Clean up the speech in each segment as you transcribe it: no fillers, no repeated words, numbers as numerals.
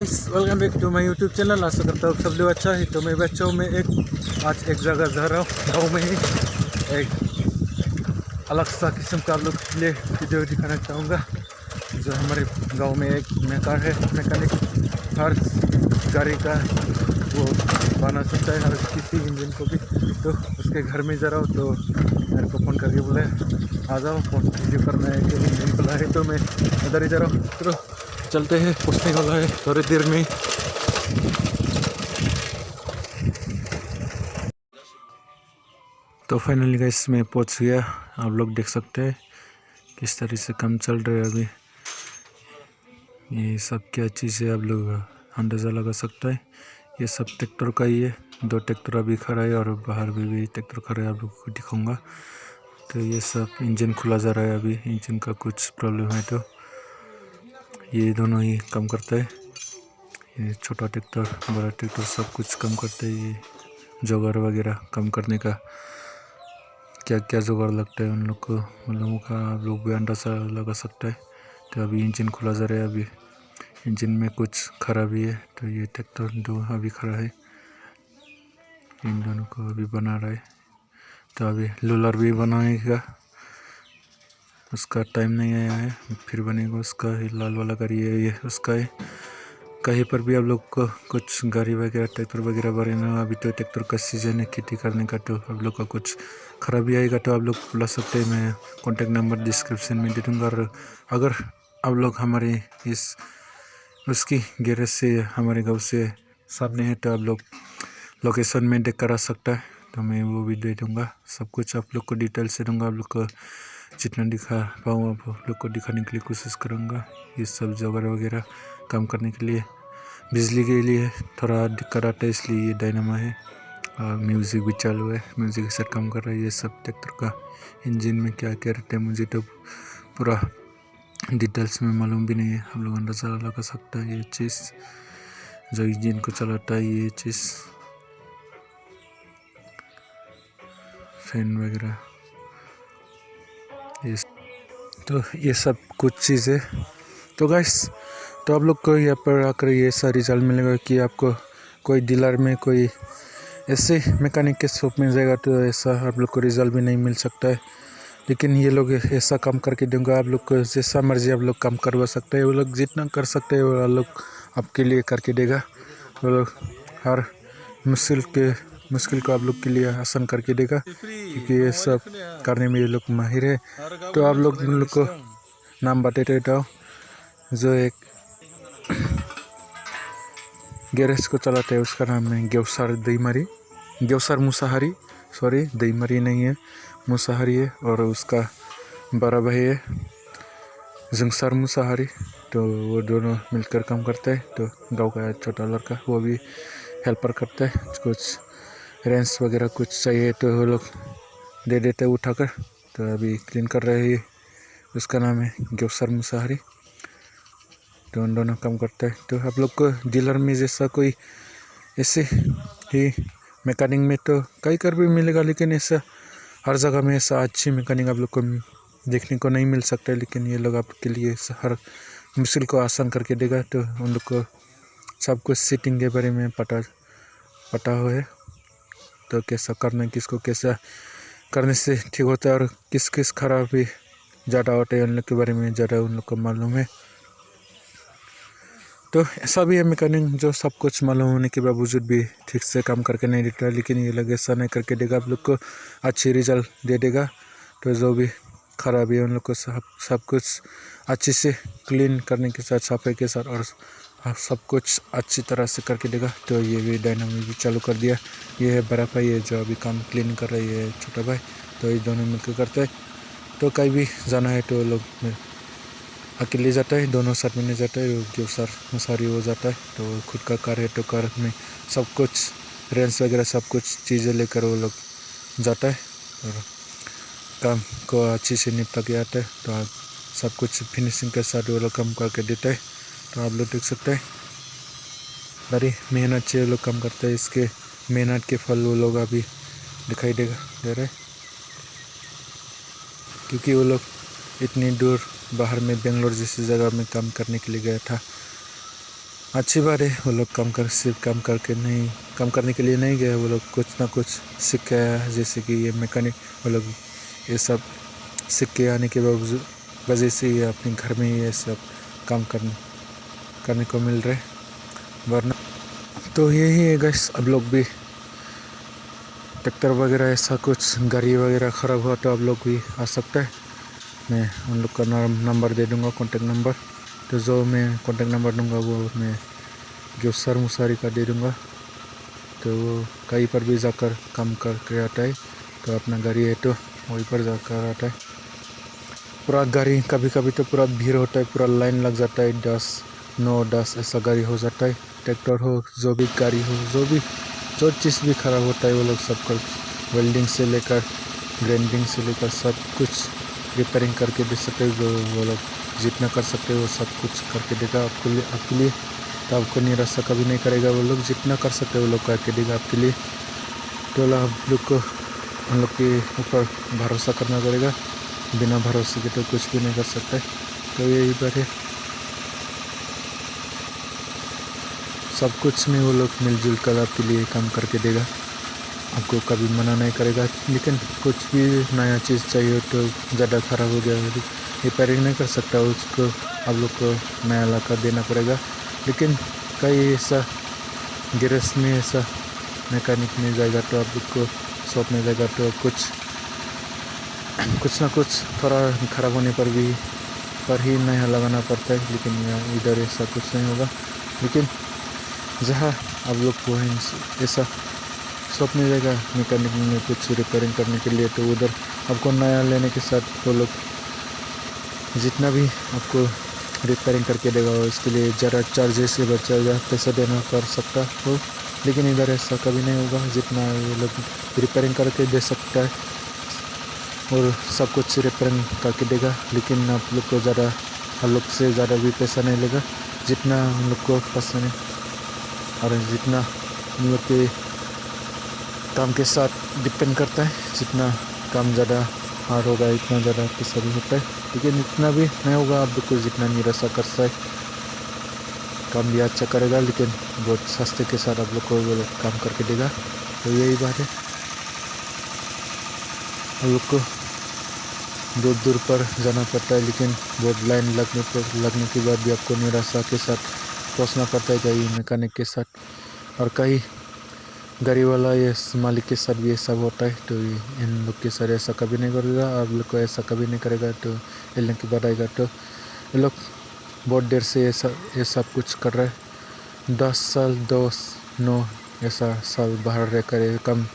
Welcome back to my YouTube channel. आशा करता हूँ सब लोग अच्छा है। तो मैं बच्चा हूँ, मैं आज एक जगह जा रहा हूँ गाँव में ही। एक अलग सा किस्म का आप लोग के लिए वीडियो दिखाना चाहूँगा। जो हमारे गांव में एक मैकेनिक हर गाड़ी का वो बना सकता है, हर किसी इंजन को भी। तो उसके घर में जा रहा हूँ, तो मेरे को फ़ोन करके बोले आ जाओ, फ़ोन वीडियो करना है कि इंजन खुला है। तो मैं इधर ही जा रहा हूँ। तो चलते हैं, पूछने वाला है थोड़ी देर में। तो फाइनली गाइस मैं पहुंच गया। आप लोग देख सकते हैं किस तरह से काम चल रहा है अभी। ये सब क्या चीज़ है आप लोग अंदाज़ा लगा सकता है। ये सब ट्रैक्टर का ही है। 2 ट्रैक्टर अभी खड़ा है और बाहर भी ट्रैक्टर खड़ा है, आप लोग को दिखाऊंगा। तो ये सब इंजन खुला जा रहा है अभी। इंजन का कुछ प्रॉब्लम है तो ये दोनों ही काम करता है। ये छोटा ट्रैक्टर बड़ा ट्रैक्टर सब कुछ काम करता है। ये जुगाड़ वगैरह काम करने का क्या क्या जुगाड़ लगता है उन लोग को, उन लोगों का आप लोग भी अंदाज़ा लगा सकता है। तो अभी इंजन खुला जा रहा है। अभी इंजन में कुछ खराबी है, तो ये ट्रैक्टर 2 अभी खड़ा है, इन दोनों को अभी बना रहा है। तो अभी लूलर भी बनाएगा, उसका टाइम नहीं आया है, फिर बनेगा उसका। लाल वाला गाड़ी है ये उसका है। कहीं पर भी आप लोग को कुछ गाड़ी वगैरह ट्रैक्टर वगैरह बना, अभी तो ट्रैक्टर का सीजन है खेती करने का। तो आप लोग का कुछ खराबी आएगा तो आप लोग बुला सकते हैं। मैं कॉन्टेक्ट नंबर डिस्क्रिप्शन में दे दूँगा। और अगर आप लोग हमारे इस उसकी गैरेज से हमारे गांव से सामने है तो आप लोग लोकेशन में देख कर आ सकता है। तो मैं वो भी दे दूँगा, सब कुछ आप लोग को डिटेल से दूँगा। आप लोग को जितना दिखा पाऊँ आप लोग को दिखाने के लिए कोशिश करूँगा। ये सब जुगाड़ वगैरह काम करने के लिए बिजली के लिए थोड़ा दिक्कत आता है, इसलिए ये डायनामा है। और म्यूज़िक भी चालू है, म्यूज़िक के साथ काम कर रहा है। ये सब ट्रैक्टर का इंजन में क्या क्या रहता है मुझे तो पूरा डिटेल्स में मालूम भी नहीं है। हम लोग अंदाज़ा लगा सकता है। ये चीज़ जो इंजन को चलाता है, ये चीज़ फैन वगैरह ये, तो ये सब कुछ चीज़ें। तो गाइस, तो आप लोग को यहाँ पर आकर ये सारी रिजल्ट मिलेगा कि आपको कोई डीलर में कोई ऐसे मैकेनिक के शॉप में जाएगा तो ऐसा आप लोग को रिजल्ट भी नहीं मिल सकता है। लेकिन ये लोग ऐसा काम करके दूंगा, आप लोग को जैसा मर्जी आप लोग काम करवा सकते हैं। वो लोग जितना कर सकते हैं वो लोग आपके लिए करके देगा। वो लोग हर मुश्किल को आप लोग के लिए आसान करके देगा, क्योंकि ये सब करने में ये लोग माहिर है। तो आप लोग इन लोग को नाम बता देता हूँ। जो एक गैरेज को चलाते हैं उसका नाम है गेवसर मुसाहारी, सॉरी दैमारी नहीं है, मुसाहारी है। और उसका बड़ा भाई है जंगसर मुसाहारी। तो वो दोनों मिलकर काम करते हैं। तो गांव का छोटा लड़का वो भी हेल्पर करता है। कुछ रेंस वगैरह कुछ चाहिए तो वो लोग दे देते हैं उठाकर। तो अभी क्लीन कर रहे हैं, उसका नाम है गेवसर मुसाहारी। तो उन दोनों काम करता है। तो आप लोग को डीलर में जैसा कोई ऐसे ही मैकेनिक में तो कई कर भी मिलेगा, लेकिन ऐसा हर जगह में ऐसा अच्छी मैकेनिक आप लोग को देखने को नहीं मिल सकता है। लेकिन ये लोग आपके लिए हर मुश्किल को आसान करके देगा। तो उन लोग को सब कुछ सीटिंग के बारे में पता हो है। तो कैसा करना है, किसको कैसा करने से ठीक होता है और किस खराबी ज़्यादा होता है, उन लोग के बारे में ज़्यादा उन लोग को मालूम है। तो ऐसा भी है मैकेनिक जो सब कुछ मालूम होने के बावजूद भी ठीक से काम करके नहीं देता है। लेकिन ये लोग ऐसा नहीं करके देगा, आप लोग को अच्छी रिजल्ट दे देगा। तो जो भी खराबी है उन लोग को सब कुछ अच्छे से क्लीन करने के साथ, सफाई के साथ और सब कुछ अच्छी तरह से करके देगा। तो ये भी डायनामिक भी चालू कर दिया। ये है बड़ा भाई है जो अभी काम क्लीन कर रही है, छोटा भाई। तो ये दोनों मिलकर करते हैं। तो कहीं भी जाना है तो लोग अकेले जाता है, दोनों साथ में नहीं जाता है। जो सर मुसारी हो जाता है। तो खुद का कार है तो कार में सब कुछ रेंस वगैरह सब कुछ चीज़ें लेकर वो लोग जाता है और काम को अच्छे से निपटा के आता है। तो आप सब कुछ फिनिशिंग के साथ वो लोग काम करके देता है। तो आप लोग देख सकते हैं बड़ी मेहनत से वो लोग काम करते हैं। इसके मेहनत के फल वो लोग अभी दिखाई दे रहे हैं, क्योंकि वो लोग इतनी दूर बाहर में बेंगलोर जैसी जगह में काम करने के लिए गया था। अच्छी बात है। वो लोग सिर्फ काम करके नहीं, काम करने के लिए नहीं गए, वो लोग कुछ ना कुछ सीख के आया है। जैसे कि ये मैकेनिक, वो लोग ये सब सीख के आने के वजह से ये अपने घर में ये सब काम करने को मिल रहा है। वरना तो यही है गाइस, अब लोग भी ट्रैक्टर वगैरह ऐसा कुछ गाड़ी वगैरह ख़राब हुआ तो आप लोग भी आ सकता है। मैं उन लोग का नंबर दे दूँगा, कॉन्टेक्ट नंबर। तो जो मैं कॉन्टेक्ट नंबर दूँगा वो मैं जो सर मुसारी का दे दूँगा। तो वो कहीं पर भी जाकर काम करके आता है। तो अपना गाड़ी है तो वहीं पर जाकर आता है। पूरा गाड़ी कभी कभी तो पूरा भीड़ होता है, पूरा लाइन लग जाता है, 10 ऐसा गाड़ी हो जाता है। ट्रैक्टर हो, जो भी गाड़ी हो, जो चीज़ भी खराब होता है वो लोग सब कुछ वेल्डिंग से लेकर ग्राइंडिंग से लेकर सब कुछ रिपेयरिंग करके दे सकते हैं। जो वो लोग जितना कर सकते हैं वो सब कुछ करके देगा आपके लिए। तो आपको निराशा कभी नहीं करेगा। वो लोग जितना कर सकते हैं वो लोग करके देगा आपके लिए। तो आप लोग को हम लोग के ऊपर भरोसा करना पड़ेगा। बिना भरोसे के तो कुछ भी नहीं कर सकता है। तो यही बात है, सब कुछ में वो लोग मिलजुल कर आपके लिए काम करके देगा, आपको कभी मना नहीं करेगा। लेकिन कुछ भी नया चीज़ चाहिए तो ज़्यादा ख़राब हो गया रिपेयरिंग नहीं कर सकता, उसको आप लोग को नया ला कर देना पड़ेगा। लेकिन कई ऐसा गैरेज में ऐसा मैकेनिक में जाएगा तो आप लोग को शॉप में जाएगा तो कुछ ना कुछ थोड़ा ख़राब होने पर ही नया लगाना पड़ता है। लेकिन इधर ऐसा कुछ नहीं होगा। लेकिन जहाँ आप लोग को ऐसा शॉप में जाएगा मैकेनिक में कुछ रिपेयरिंग करने के लिए, तो उधर आपको नया लेने के साथ वो लोग जितना भी आपको रिपेयरिंग करके देगा इसके लिए ज़रा चार्जेस से बचा पैसा देना पड़ सकता हो। लेकिन इधर ऐसा कभी नहीं होगा, जितना ये लोग रिपेयरिंग करके दे सकता है और सब कुछ रिपेयरिंग करके देगा। लेकिन आप लोग को हम लोग से ज़्यादा भी पैसा नहीं लेगा, जितना हम लोग को पसंद है और जितना हम लोग के काम के साथ डिपेंड करता है। जितना काम ज़्यादा हार्ड होगा इतना ज़्यादा पैसा भी होता है। लेकिन इतना भी नहीं होगा आप लोग को जितना निराशा कर सकता है। काम भी अच्छा करेगा लेकिन बहुत सस्ते के साथ आप लोग को वो लोग काम करके देगा। तो यही बात है, हम लोग को दूर दूर पर जाना पड़ता है, लेकिन बहुत लाइन लगने के बाद भी आपको निराशा के साथ पहुंचना पड़ता है कहीं मैकेनिक के साथ। और कहीं गाड़ी वाला या मालिक के साथ भी ऐसा होता है। तो इन लोग के साथ ऐसा कभी नहीं करेगा, आप लोग को ऐसा कभी नहीं करेगा। तो मिलने के बाद आएगा तो ये लोग बहुत देर से ये सब कुछ कर रहा है। 10 साल 9 ऐसा साल बाहर रहकर काम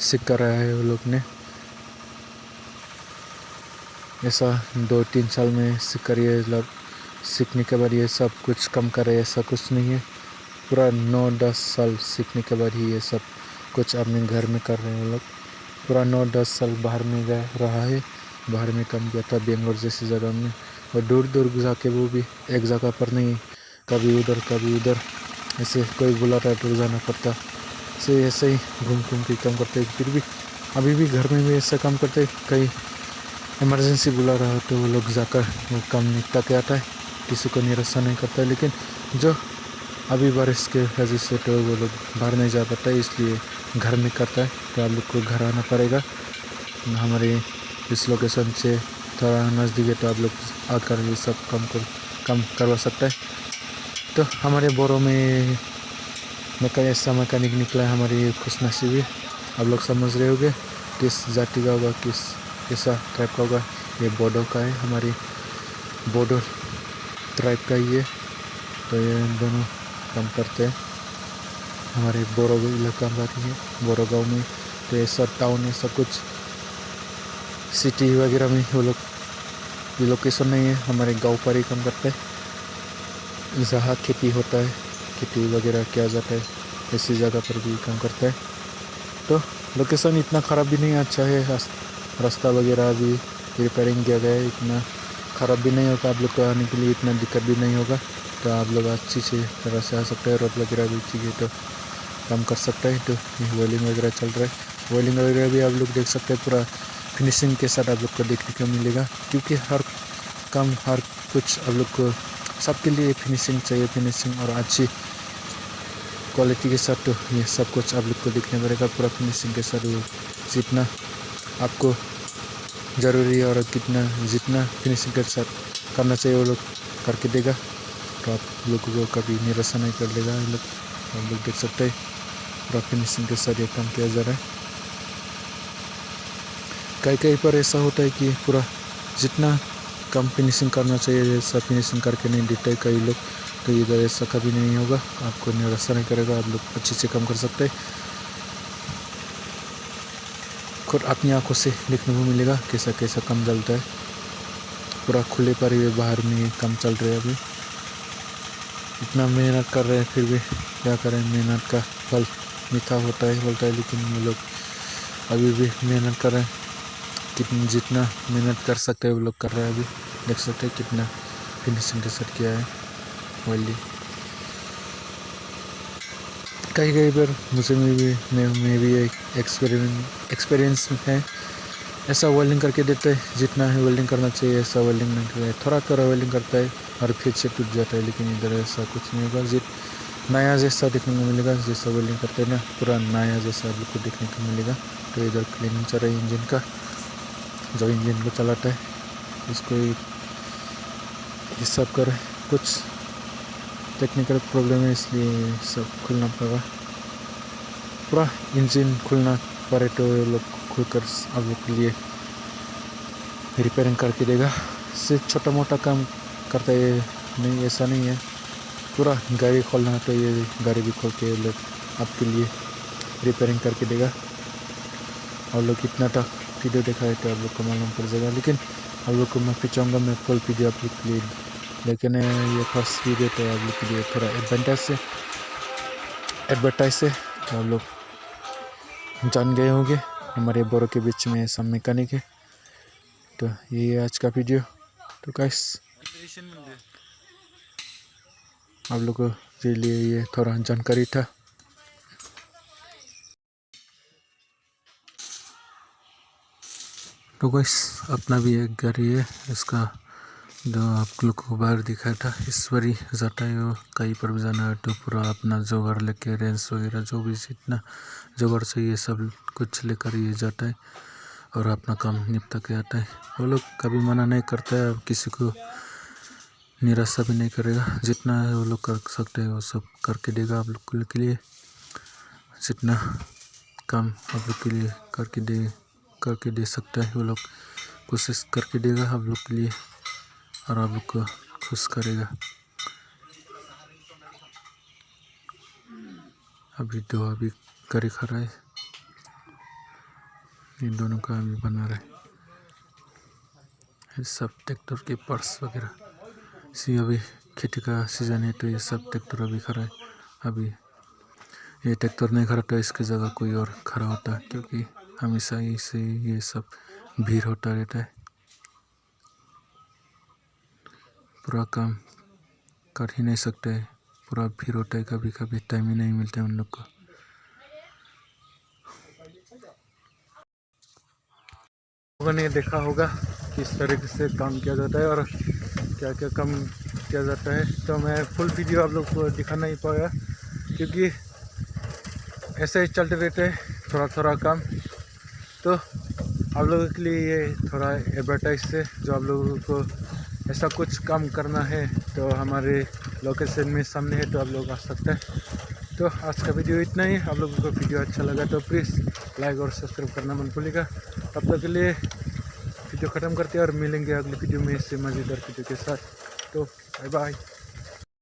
सीख कर रहा है वो लोग ने। ऐसा 2-3 साल में सीख कर ये लोग सीखने के बाद ये सब कुछ कम कर रहे, ऐसा कुछ नहीं है। पूरा 9-10 साल सीखने के बाद ही ये सब कुछ अपने घर में कर रहे हैं लोग। पूरा 9-10 साल बाहर में रहा है, बाहर में काम किया था बेंगलोर जैसी जगह में। और दूर दूर जाके वो भी एक जगह पर नहीं, कभी उधर ऐसे कोई बुलाता है तो जाना पड़ता। ऐसे ही घूम के काम करते। फिर भी अभी भी घर में भी ऐसा काम करते। कहीं इमरजेंसी बुला रहा हो तो वो लोग जाकर वो काम निपटा के आता है, किसी को निराशा नहीं करता है। लेकिन जो अभी बारिश के वजह से तो वो लोग बाहर नहीं जा पाता है, इसलिए घर में करता है। तो आप लोग को घर आना पड़ेगा। हमारे इस लोकेशन से थोड़ा नज़दीक है तो आप लोग आकर ये सब काम करवा सकता है। तो हमारे बोरो में ऐसा मैकेनिक निकला है, हमारी खुशनसीबी। आप लोग समझ रहे होंगे किस जाति का होगा, कैसा टाइप का होगा। ये बोडो का है, हमारी बोडो ट्राइब का ही है। तो ये दोनों काम करते हैं हमारे बोरो इलाका में, बोरो गाँव में। तो ऐसा टाउन ऐसा कुछ सिटी वगैरह में वो लोग ये लोकेशन नहीं है, हमारे गांव पर ही काम करते हैं। जहाँ खेती होता है, खेती वगैरह किया जाता है, ऐसी जगह पर भी काम करता है। तो लोकेशन इतना ख़राब भी नहीं, अच्छा है। रास्ता वगैरह भी रिपेयरिंग किया गया है, इतना ख़राब भी नहीं होगा। आप लोग को आने के लिए इतना दिक्कत भी नहीं होगा। तो आप लोग अच्छी से तरह से आ सकते हैं। रोड वगैरह भी चाहिए तो काम कर सकता है। तो वेल्डिंग वगैरह चल रहा है, वेल्डिंग वगैरह भी आप लोग देख सकते हैं। पूरा फिनिशिंग के साथ आप लोग को देखने को मिलेगा, क्योंकि हर काम हर कुछ आप लोग को सबके लिए फिनिशिंग चाहिए। फिनिशिंग और अच्छी क्वालिटी के साथ। तो ये सब कुछ आप लोग को दिखने पड़ेगा पूरा फिनिशिंग के साथ। वो जितना आपको ज़रूरी है और जितना फिनिशिंग के साथ करना चाहिए वो लोग करके देगा। तो आप लोगों को कभी निराशा नहीं कर देगा ये लोग। आप लोग देख सकते हैं पूरा फिनिशिंग के साथ ये काम किया जा रहा है। कई पर ऐसा होता है कि पूरा जितना कम फिनिशिंग करना चाहिए ऐसा फिनिशिंग करके नहीं देते कई लोग। तो इधर ऐसा कभी नहीं होगा, आपको निराशा नहीं करेगा। आप लोग अच्छे से काम कर सकते हैं। खुद अपनी आंखों से देखने को मिलेगा कैसा कैसा काम चलता है। पूरा खुले पर ये बाहर में काम चल रहा है। अभी इतना मेहनत कर रहे हैं फिर भी क्या करें, मेहनत का फल मीठा होता है बोलता है। लेकिन वो लोग अभी भी मेहनत कर रहे हैं। जितना मेहनत कर सकते हैं वो लोग कर रहे हैं। अभी देख सकते हैं कितना फिनिशिंग के साथ किया है वेल्डिंग। कई बार मुझे में भी एक एक्सपीरियंस है। ऐसा वेल्डिंग करके देते हैं जितना है वेल्डिंग करना चाहिए ऐसा वेल्डिंग नहीं करता है। थोड़ा वेल्डिंग करता है और फिर से टूट जाता है। लेकिन इधर ऐसा कुछ नहीं होगा। नया जैसा देखने को मिलेगा। जैसा वेल्डिंग करते हैं ना पूरा नया जैसा आप लोग को देखने को मिलेगा। तो इधर क्लीनिंग चल रही है इंजन का। जो इंजन को चलाता है इसको ये सब कर कुछ टेक्निकल प्रॉब्लम है इसलिए सब खुलना पड़ा। पूरा इंजन खुलना पड़े तो ये लोग खुलकर आप लोग के लिए रिपेयरिंग करके देगा। सिर्फ छोटा मोटा काम करता है नहीं, ऐसा नहीं है। पूरा गाड़ी खोलना है तो ये गाड़ी भी खोल के लोग आपके लिए रिपेयरिंग करके देगा। आप लोग कितना तक वीडियो देखा है तो आप लोग को मालूम पड़ जाएगा। लेकिन आप लोग को मैं चाहूँगा मैं फुल वीडियो आप लोग के लिए, लेकिन ये फर्स्ट वीडियो तो आप लोग के लिए थोड़ा एडवर्टाइज से तो आप लोग जान गए होंगे हमारे बोरो के बीच में सब मैकेनिक है। तो ये आज का वीडियो। तो गाइस आप लोगों के लिए ये थोड़ा जानकारी था। तो गाइस अपना भी एक गाड़ी है इसका जो आप लोग को बाहर दिखाया था। इस बारी जाता है वो कहीं पर भी जाना है तो पूरा अपना जोगाड़ लेके रेंस वगैरह जो भी जितना जोगाड़ चाहिए सब कुछ लेकर ये जाता है और अपना काम निपटा के आता है। वो लोग कभी मना नहीं करता है, किसी को निराशा भी नहीं करेगा। जितना है वो लोग कर सकते हैं वो सब करके देगा आप लोग के लिए। जितना काम आप लोग के लिए करके दे सकता है वो लोग कोशिश करके देगा आप लोग के लिए और आप लोग को खुश करेगा। अभी करे खा रहा है, इन दोनों का अभी बना रहा है। ये सब ट्रैक्टर के पार्ट्स वगैरह अभी खेती का सीज़न है तो ये सब ट्रैक्टर अभी खड़ा है। अभी ये ट्रैक्टर नहीं खड़ा तो इसकी जगह कोई और खड़ा होता क्योंकि हमेशा इसे ये सब भीड़ होता रहता है। पूरा काम कर ही नहीं सकते, पूरा भीड़ होता है। कभी कभी टाइम ही नहीं मिलता है उन लोग को। लोगों ने देखा होगा किस तरीके से काम किया जाता है और क्या क्या काम किया जाता है। तो मैं फुल वीडियो आप लोग को दिखा नहीं पाया क्योंकि ऐसे ही चलते रहते हैं थोड़ा काम। तो आप लोगों के लिए ये थोड़ा एडवर्टाइज से जो आप लोगों को ऐसा कुछ काम करना है तो हमारे लोकेशन में सामने है तो आप लोग आ सकते हैं। तो आज का वीडियो इतना ही। आप लोगों को वीडियो अच्छा लगा तो प्लीज़ लाइक और सब्सक्राइब करना मत भूलिएगा। तब तक के लिए वीडियो ख़त्म करते हैं और मिलेंगे अगले वीडियो में इससे मज़ेदार वीडियो के साथ। तो बाय बाय।